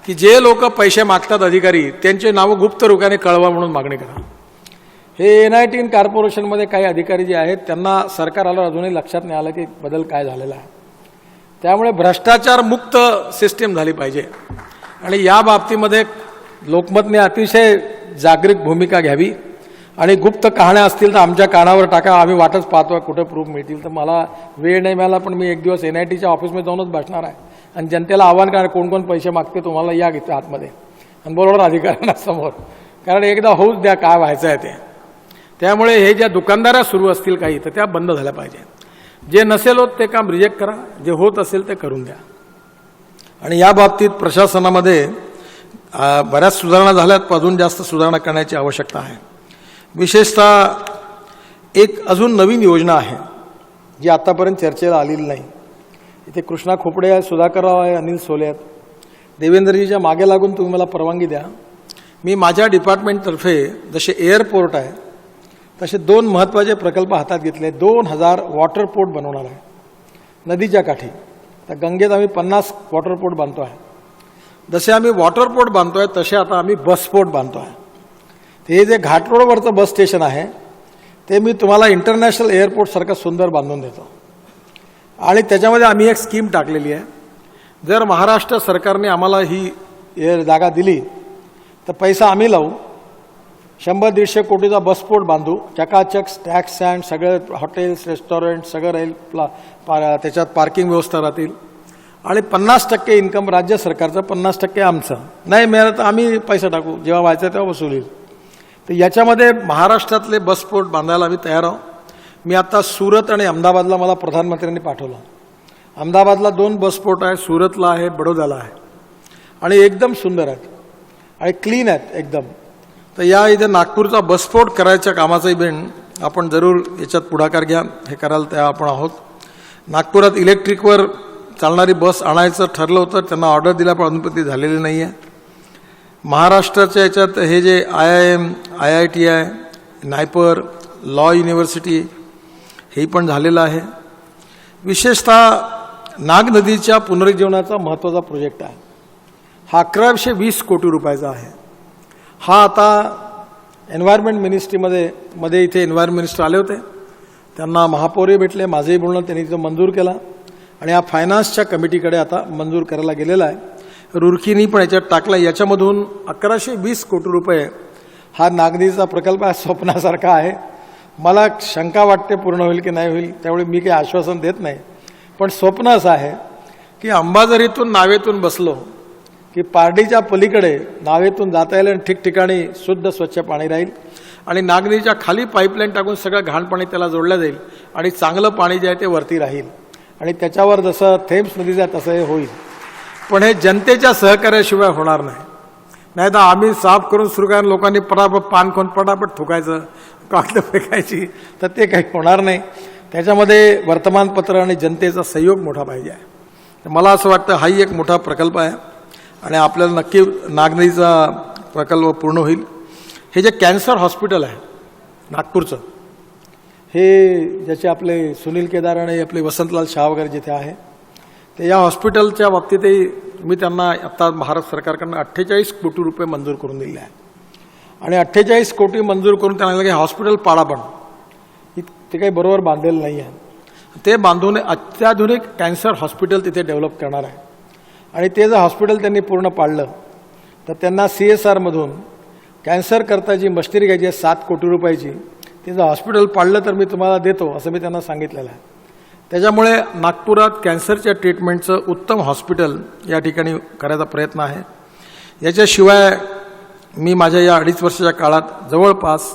की जे लोक पैसे मागतात अधिकारी त्यांचे नावं गुप्त रूपाने कळवा म्हणून मागणी करा. हे NIT कॉर्पोरेशनमध्ये काही अधिकारी जे आहेत त्यांना सरकार आल्यावर अजूनही लक्षात नाही आलं की बदल काय झालेला आहे. त्यामुळे भ्रष्टाचार मुक्त सिस्टीम झाली पाहिजे आणि या बाबतीमध्ये लोकमतने अतिशय जागरूक भूमिका घ्यावी आणि गुप्त कहाण्या असतील तर आमच्या कानावर टाका. आम्ही वाटच पाहतोय कुठं प्रूफ मिळतील. तर मला वेळ नाही मिळाला पण मी एक दिवस NITच्या ऑफिसमध्ये जाऊनच बसणार आहे आणि जनतेला आव्हान करणार कोण कोण पैसे मागते तुम्हाला या घेतो आतमध्ये आणि बरोबर अधिकाऱ्यांना समोर, कारण एकदा होऊच द्या काय व्हायचं आहे ते. त्यामुळे हे ज्या दुकानदाऱ्या सुरू असतील काही तर त्या बंद झाल्या पाहिजे. जे नसेल होत ते काम रिजेक्ट करा, जे होत असेल ते करून द्या. आणि या बाबतीत प्रशासनामध्ये बऱ्याच सुधारणा झाल्यात, पण अजून जास्त सुधारणा करण्याची आवश्यकता आहे. विशेषतः एक अजून नवीन योजना आहे जी आतापर्यंत चर्चेला आलेली नाही. इथे कृष्णा खोपडे आहे, सुधाकरराव आहे, अनिल सोले आहेत. देवेंद्रजीच्या मागे लागून तुम्ही मला परवानगी द्या. मी माझ्या डिपार्टमेंटतर्फे जसे एअरपोर्ट आहे तसे 2 महत्त्वाचे प्रकल्प हातात घेतले. 2000 वॉटर पोर्ट बनवणार आहे नदीच्या काठी. तर गंगेत आम्ही 50 वॉटर पोर्ट बांधतो आहे. जसे आम्ही वॉटर पोर्ट बांधतो आहे तसे आता आम्ही बस पोर्ट बांधतो आहे. हे जे घाट रोडवरचं बस स्टेशन आहे ते मी तुम्हाला इंटरनॅशनल एअरपोर्टसारखं सुंदर बांधून देतो. आणि त्याच्यामध्ये आम्ही एक स्कीम टाकलेली आहे. जर महाराष्ट्र सरकारने आम्हाला ही जागा दिली तर पैसा आम्ही लावू, 100-150 कोटीचा बस पोर्ट बांधू, चकाचक टॅक्स स्टँड, सगळे हॉटेल्स रेस्टॉरंट सगळं राहील, त्याच्यात पार्किंग व्यवस्था राहतील आणि 50% इन्कम राज्य सरकारचं, 50% आमचं. नाही मिळालं तर आम्ही पैसा टाकू, जेव्हा व्हायचं तेव्हा वसूल होईल. तर याच्यामध्ये महाराष्ट्रातले बस पोर्ट बांधायला आम्ही तयार आहोत. मी आता सुरत आणि अहमदाबादला मला प्रधानमंत्र्यांनी पाठवलं. अहमदाबादला 2 बस पोर्ट आहे, सुरतला आहे, बडोद्याला आहे आणि एकदम सुंदर आहेत आणि क्लीन आहेत एकदम. तर या इथे नागपूरचा बस पोर्ट करायच्या कामाचा इव्हेंट आपण जरूर याच्यात पुढाकार घ्या. हे करायला तयार आपण आहोत. नागपुरात इलेक्ट्रिकवर चालणारी बस आणायचं ठरलं होतं, त्यांना ऑर्डर दिल्या पण अजून ती झालेली नाही आहे. महाराष्ट्राच्या याच्यात हे जे IIM, IIT आहे, नायपर, लॉ युनिव्हर्सिटी हे पण झालेलं आहे. विशेषतः नाग नदीच्या पुनरुज्जीवनाचा महत्त्वाचा प्रोजेक्ट आहे. हा 1120 कोटी रुपयाचा आहे. हा आता एन्व्हायरमेंट मिनिस्ट्रीमध्ये इथे एन्व्हायरमेंट मिनिस्टर आले होते, त्यांना महापौरही भेटले, माझंही बोलणं त्यांनी तिथं मंजूर केला आणि हा फायनान्सच्या कमिटीकडे आता मंजूर करायला गेलेला आहे. रुरकीनी पण याच्यात टाकला. याच्यामधून 1120 कोटी रुपये हा नागनदीचा प्रकल्प आहे. स्वप्नासारखा आहे. मला शंका वाटते पूर्ण होईल की नाही होईल, त्यामुळे मी काही आश्वासन देत नाही. पण स्वप्न असं आहे की अंबाझरीतून नावेतून बसलो की पारडीच्या पलीकडे नावेतून जाता येईल आणि ठिकठिकाणी शुद्ध स्वच्छ पाणी राहील आणि नागनदीच्या खाली पाईपलाईन टाकून सगळं घाण पाणी त्याला जोडलं जाईल आणि चांगलं पाणी जे आहे ते वरती राहील आणि त्याच्यावर जसं थेम्स नदीचं आहे तसं हे होईल. पण हे जनतेच्या सहकार्याशिवाय होणार नाही. नाही तर आम्ही साफ करून सुरू करा, लोकांनी पटापट पान खोन पटापट थुकायचं, कागद फेकायची, तर ते काही होणार नाही. त्याच्यामध्ये वर्तमानपत्र आणि जनतेचा सहयोग मोठा पाहिजे आहे. तर मला असं वाटतं हाही एक मोठा प्रकल्प आहे आणि आपल्याला नक्की नागनदीचा प्रकल्प पूर्ण होईल. हे जे कॅन्सर हॉस्पिटल आहे नागपूरचं, हे ज्याचे आपले सुनील केदार आणि आपले वसंतलाल शाह वगैरे जिथे आहे, ते या हॉस्पिटलच्या बाबतीतही मी त्यांना आता महाराष्ट्र सरकारकडून 48 कोटी रुपये मंजूर करून दिले आहे आणि 48 कोटी मंजूर करून त्यांना की हॉस्पिटल पाडा पण ते काही बरोबर बांधलेलं नाही आहे. ते बांधून अत्याधुनिक कॅन्सर हॉस्पिटल तिथे डेव्हलप करणार आहे आणि ते जर हॉस्पिटल त्यांनी पूर्ण पाडलं तर त्यांना CSRमधून कॅन्सरकरता जी मशिनरी घ्यायची आहे 7 कोटी रुपयाची, ते जर हॉस्पिटल पाडलं तर मी तुम्हाला देतो असं मी त्यांना सांगितलेलं आहे. त्याच्यामुळे नागपुरात कॅन्सरच्या ट्रीटमेंटचं उत्तम हॉस्पिटल या ठिकाणी करायचा प्रयत्न आहे. याच्याशिवाय मी माझ्या या 2.5 वर्षाच्या काळात जवळपास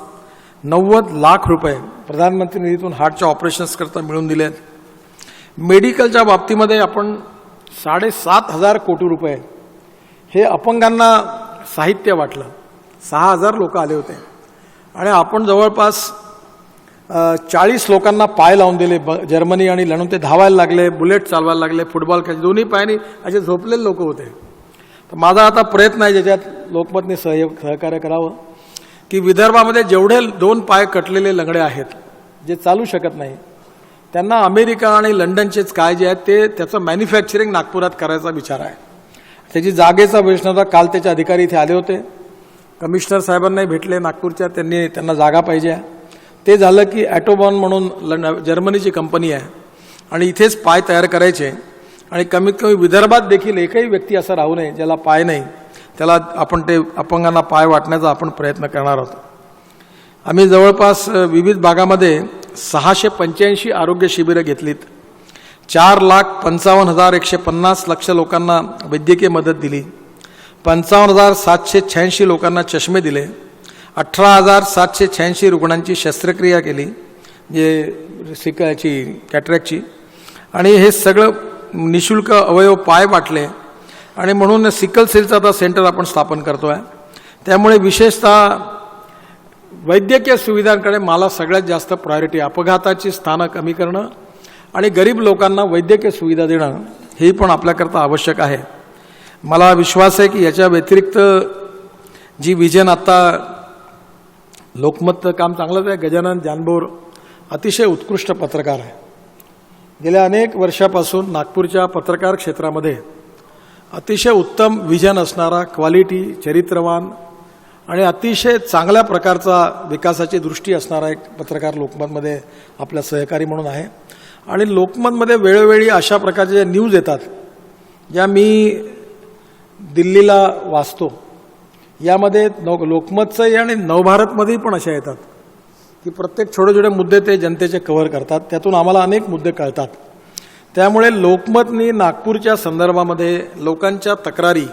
90 लाख रुपये प्रधानमंत्री निधीतून हार्टच्या ऑपरेशन्स करता मिळवून दिले आहेत. मेडिकलच्या बाबतीमध्ये आपण 7,500 कोटी रुपये हे अपंगांना साहित्य वाटलं. 6,000 लोक आले होते आणि आपण जवळपास 40 लोकांना पाय लावून दिले. जर्मनी आणि लंडन ते धावायला लागले, बुलेट चालवायला लागले, फुटबॉल खेळ, दोन्ही पायानी असे झोपलेले लोक होते. तर माझा आता प्रयत्न आहे ज्याच्यात लोकमतने सहकार्य करावं की विदर्भामध्ये जेवढे 2 पाय कटलेले लंगडे आहेत जे चालू शकत नाही त्यांना अमेरिका आणि लंडनचेच काय जे आहेत ते त्याचं मॅन्युफॅक्चरिंग नागपुरात करायचा विचार आहे. त्याची जागेचा प्रश्न होता. काल त्याचे अधिकारी इथे आले होते, कमिशनर साहेबांनाही भेटले नागपूरच्या, त्यांना जागा पाहिजे. ते झालं की ॲटोबॉन म्हणून जर्मनीची कंपनी आहे आणि इथेच पाय तयार करायचे आणि कमीत कमी विदर्भात देखील एकही व्यक्ती असा राहू नये ज्याला पाय नाही, त्याला आपण ते अपंगांना पाय वाटण्याचा आपण प्रयत्न करणार आहोत. आम्ही जवळपास विविध भागामध्ये 685 आरोग्य शिबिरं घेतलीत. 4,55,150 लक्ष लोकांना वैद्यकीय मदत दिली. 55,786 लोकांना चष्मे दिले. 18,786 रुग्णांची शस्त्रक्रिया केली जे कॅटरॅक्टची आणि हे सगळं निशुल्क अवयव पाय वाटले आणि म्हणून सिकल सेलचं आता सेंटर आपण स्थापन करतो आहे. त्यामुळे विशेषतः वैद्यकीय सुविधांकडे मला सगळ्यात जास्त प्रायोरिटी, अपघाताची स्थानं कमी करणं आणि गरीब लोकांना वैद्यकीय सुविधा देणं हे पण आपल्याकरता आवश्यक आहे. मला विश्वास आहे की याच्या व्यतिरिक्त जी विजन आत्ता लोकमतचं काम चांगलंच आहे. गजानन जानबोर अतिशय उत्कृष्ट पत्रकार आहे. गेल्या अनेक वर्षापासून नागपूरच्या पत्रकार क्षेत्रामध्ये अतिशय उत्तम विजन असणारा, क्वालिटी, चरित्रवान आणि अतिशय चांगल्या प्रकारचा विकासाची दृष्टी असणारा एक पत्रकार लोकमतमध्ये आपल्या सहकारी म्हणून आहे. आणि लोकमतमध्ये वेळोवेळी अशा प्रकारचे ज्या न्यूज येतात ज्या मी दिल्लीला वाचतो, यामध्ये लोकमतचंही आणि नवभारतमध्येही पण अशा येतात की प्रत्येक छोटे छोटे मुद्दे ते जनतेचे कव्हर करतात. त्यातून आम्हाला अनेक मुद्दे कळतात. त्यामुळे लोकमतनी नागपूरच्या संदर्भामध्ये लोकांच्या तक्रारी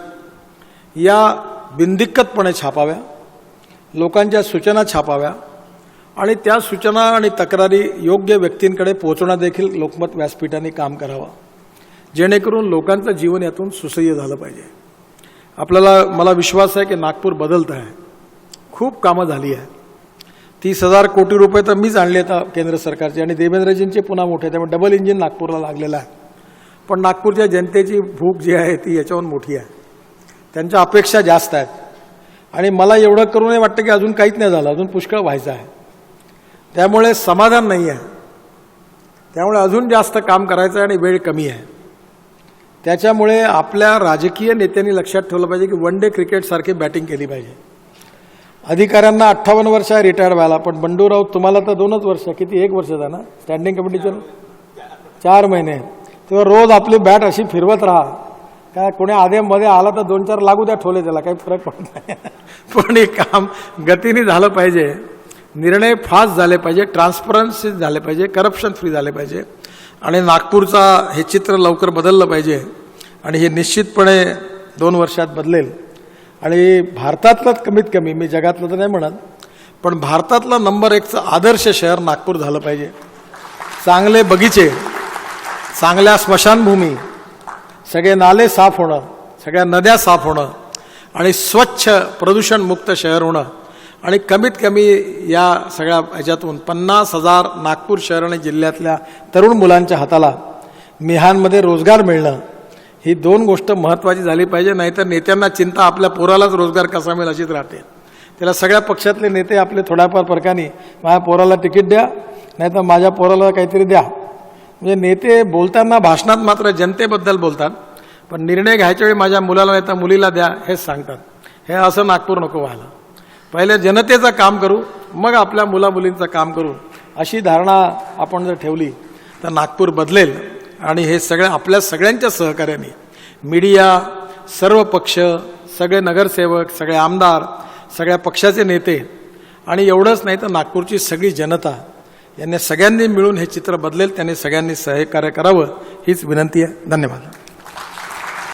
या बिनदिक्कतपणे छापाव्या, लोकांच्या सूचना छापाव्या आणि त्या सूचना आणि तक्रारी योग्य व्यक्तींकडे पोहोचवणं देखील लोकमत व्यासपीठाने काम करावं, जेणेकरून लोकांचं जीवन यातून सुसह्य झालं पाहिजे. मला विश्वास आहे की नागपूर बदलत आहे. खूप कामं झाली आहे. 30,000 कोटी रुपये तर मीच आणले आता केंद्र सरकारचे आणि देवेंद्रजींचे पुन्हा मोठे, त्यामुळे डबल इंजिन नागपूरला लागलेलं आहे. पण नागपूरच्या जनतेची भूक जी आहे ती याच्याहून मोठी आहे. त्यांच्या अपेक्षा जास्त आहेत आणि मला एवढं करूनही वाटतं की अजून काहीच नाही झालं, अजून पुष्कळ व्हायचं आहे. त्यामुळे समाधान नाही आहे. त्यामुळे अजून जास्त काम करायचं आहे आणि वेळ कमी आहे. त्याच्यामुळे आपल्या राजकीय नेत्यांनी लक्षात ठेवलं पाहिजे की वन डे क्रिकेटसारखी बॅटिंग केली पाहिजे. अधिकाऱ्यांना 58 वर्ष आहे रिटायर व्हायला, पण बंडू राऊत तुम्हाला तर 2च वर्ष, किती 1 वर्षाचा ना स्टँडिंग कमिटीचं 4 महिने, तेव्हा रोज आपली बॅट अशी फिरवत राहा. काय कोणी आधेमध्ये आला तर 2-4 लागू द्या ठोले, त्याला काही फरक पडत नाही. पण हे काम गतीने झालं पाहिजे, निर्णय फास्ट झाले पाहिजे, ट्रान्सपरन्सी झाले पाहिजे, करप्शन फ्री झाले पाहिजे आणि नागपूरचा हे चित्र लवकर बदललं पाहिजे आणि हे निश्चितपणे 2 वर्षात बदलेल. आणि भारतातलं कमीत कमी, मी जगातलं तर नाही म्हणत, पण भारतातलं नंबर 1चं आदर्श शहर नागपूर झालं पाहिजे. चांगले बगीचे, चांगल्या स्मशानभूमी, सगळे नाले साफ होणं, सगळ्या नद्या साफ होणं आणि स्वच्छ प्रदूषणमुक्त शहर होणं आणि कमीत कमी या सगळ्या ह्याच्यातून 50,000 नागपूर शहर आणि जिल्ह्यातल्या तरुण मुलांच्या हाताला मिहानमध्ये रोजगार मिळणं, ही 2 गोष्ट महत्त्वाची झाली पाहिजे. नाहीतर नेत्यांना चिंता आपल्या पोरालाच रोजगार कसा मिळेल अशीच राहते. त्याला सगळ्या पक्षातले नेते आपले थोड्याफार फरकाने माझ्या पोराला तिकीट द्या, नाहीतर माझ्या पोराला काहीतरी द्या. म्हणजे नेते बोलताना भाषणात मात्र जनतेबद्दल बोलतात, पण निर्णय घ्यायच्या वेळी माझ्या मुलाला नाही तर मुलीला द्या हेच सांगतात. हे असं नागपूर नको व्हायला. पहिले जनतेचं काम करू, मग आपल्या मुलामुलींचं काम करू, अशी धारणा आपण जर ठेवली तर नागपूर बदलेल. आणि हे सगळं आपल्या सगळ्यांच्या सहकार्याने, मीडिया, सर्व पक्ष, सगळे नगरसेवक, सगळे आमदार, सगळ्या पक्षाचे नेते आणि एवढंच नाही तर नागपूरची सगळी जनता यांनी सगळ्यांनी मिळून हे चित्र बदलेल. त्यांनी सगळ्यांनी सहकार्य करावं हीच विनंती आहे. धन्यवाद.